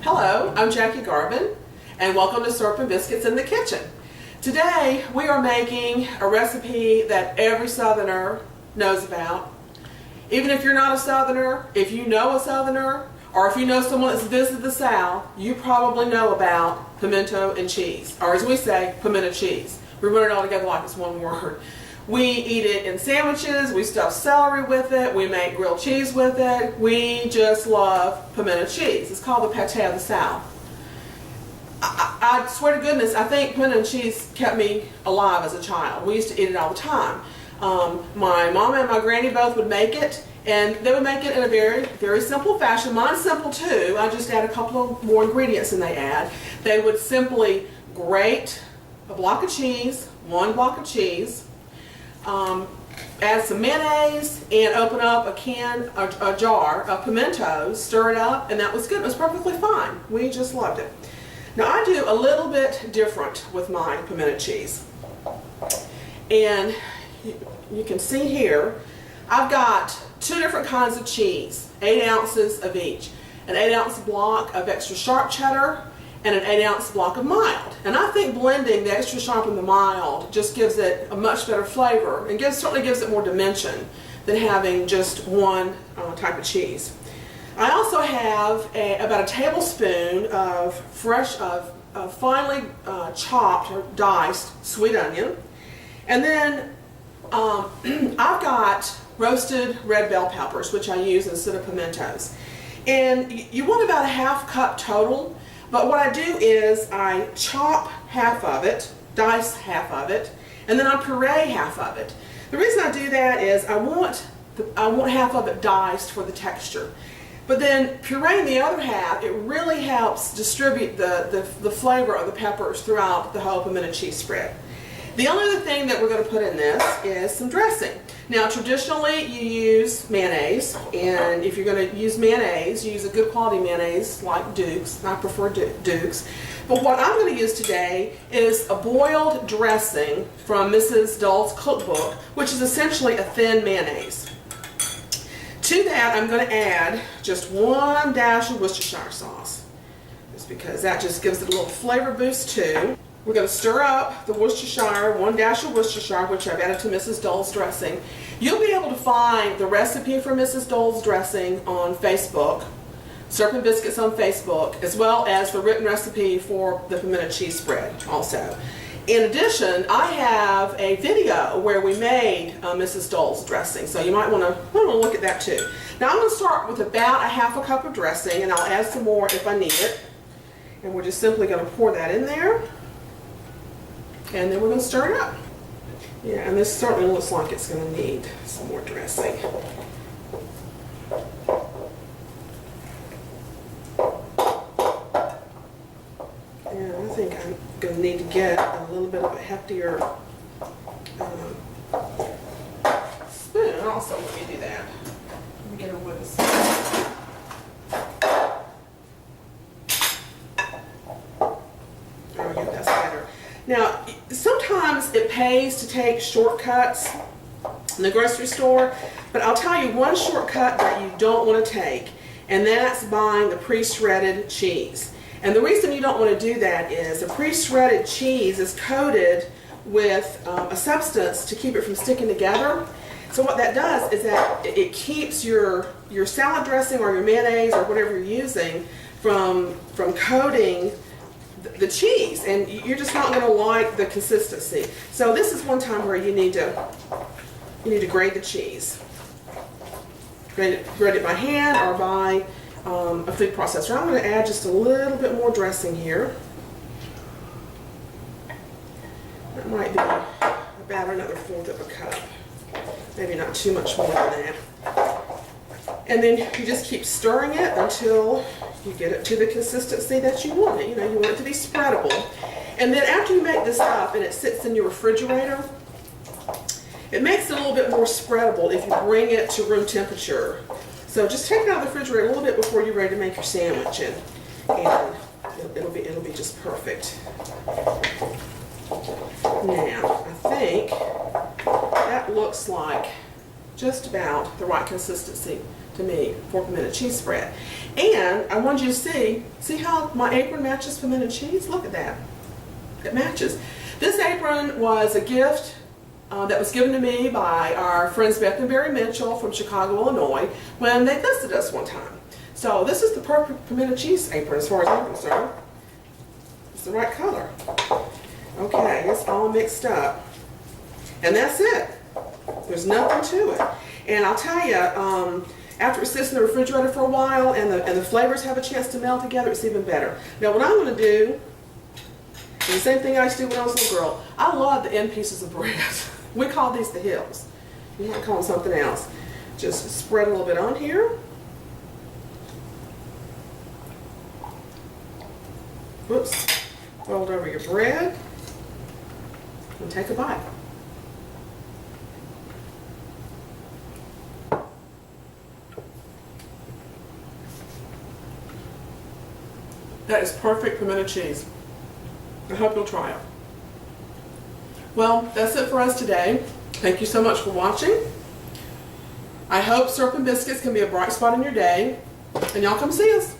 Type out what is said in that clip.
Hello, I'm Jackie Garvin, and welcome to Syrup and Biscuits in the Kitchen. Today we are making a recipe that every Southerner knows about. Even if you're not a Southerner, if you know a Southerner, or if you know someone that's visited the South, you probably know about pimento and cheese, or as we say, pimento cheese. We run it all together like it's one word. We eat it in sandwiches, we stuff celery with it, we make grilled cheese with it. We just love pimento cheese. It's called the pate of the South. I swear to goodness, I think pimento cheese kept me alive as a child. We used to eat it all the time. My mom and my granny both would make it, and they would make it in a very, very simple fashion. Mine's simple too. I just add a couple of more ingredients than they add. They would simply grate a block of cheese, one block of cheese, add some mayonnaise, and open up a jar of pimentos, stir it up, and that was good. It was perfectly fine. We just loved it. Now I do a little bit different with my pimento cheese. And you can see here, I've got two different kinds of cheese, 8 ounces of each. An 8-ounce block of extra sharp cheddar and an 8-ounce block of mild. And I think blending the extra sharp and the mild just gives it a much better flavor and certainly gives it more dimension than having just one type of cheese. I also have about a tablespoon of finely chopped or diced sweet onion. And then I've got roasted red bell peppers, which I use instead of pimentos. And you want about a ½ cup total. But what I do is I chop half of it, dice half of it, and then I puree half of it. The reason I do that is I want half of it diced for the texture. But then pureeing the other half, it really helps distribute the flavor of the peppers throughout the whole pimento cheese spread. The only other thing that we're going to put in this is some dressing. Now traditionally you use mayonnaise, and if you're going to use mayonnaise, use a good quality mayonnaise like Duke's. I prefer Duke's. But what I'm going to use today is a boiled dressing from Mrs. Dull's cookbook, which is essentially a thin mayonnaise. To that I'm going to add just 1 dash of Worcestershire sauce, just because that just gives it a little flavor boost too. We're going to stir up the Worcestershire, 1 dash of Worcestershire, which I've added to Mrs. Dull's dressing. You'll be able to find the recipe for Mrs. Dull's dressing on Facebook, Syrup and Biscuits on Facebook, as well as the written recipe for the pimento cheese spread also. In addition, I have a video where we made Mrs. Dull's dressing, so you might want to look at that too. Now I'm going to start with about a ½ cup of dressing, and I'll add some more if I need it. And we're just simply going to pour that in there. And then we're going to stir it up. Yeah, and this certainly looks like it's going to need some more dressing. And I think I'm going to need to get a little bit of a heftier spoon also when you do that. Let me get a wooden spoon. Oh yeah, that's better. Now, sometimes it pays to take shortcuts in the grocery store, but I'll tell you one shortcut that you don't want to take, and that's buying the pre-shredded cheese. And the reason you don't want to do that is the pre-shredded cheese is coated with a substance to keep it from sticking together. So what that does is that it keeps your salad dressing or your mayonnaise or whatever you're using from coating the cheese, and you're just not going to like the consistency. So this is one time where you need to grate the cheese. Grate it by hand or by a food processor. I'm going to add just a little bit more dressing here. That might be about another 1/4 of a cup. Maybe not too much more than that. And then you just keep stirring it until you get it to the consistency that you want it. You know, you want it to be spreadable. And then after you make this up and it sits in your refrigerator, it makes it a little bit more spreadable if you bring it to room temperature. So just take it out of the refrigerator a little bit before you're ready to make your sandwich, and it'll it'll be just perfect. Now, I think that looks like just about the right consistency to me for pimento cheese spread. And I want you to see how my apron matches pimento cheese? Look at that. It matches. This apron was a gift that was given to me by our friends Beth and Barry Mitchell from Chicago, Illinois, when they visited us one time. So this is the perfect pimento cheese apron as far as I'm concerned. It's the right color. Okay, it's all mixed up. And that's it. There's nothing to it. And I'll tell you, after it sits in the refrigerator for a while and the flavors have a chance to melt together, it's even better. Now what I'm going to do, and the same thing I used to do when I was a little girl, I love the end pieces of bread. We call these the hills. You might call them something else. Just spread a little bit on here. Whoops. Fold over your bread. And take a bite. That is perfect pimento cheese. I hope you'll try it. Well, that's it for us today. Thank you so much for watching. I hope Syrup and Biscuits can be a bright spot in your day. And y'all come see us.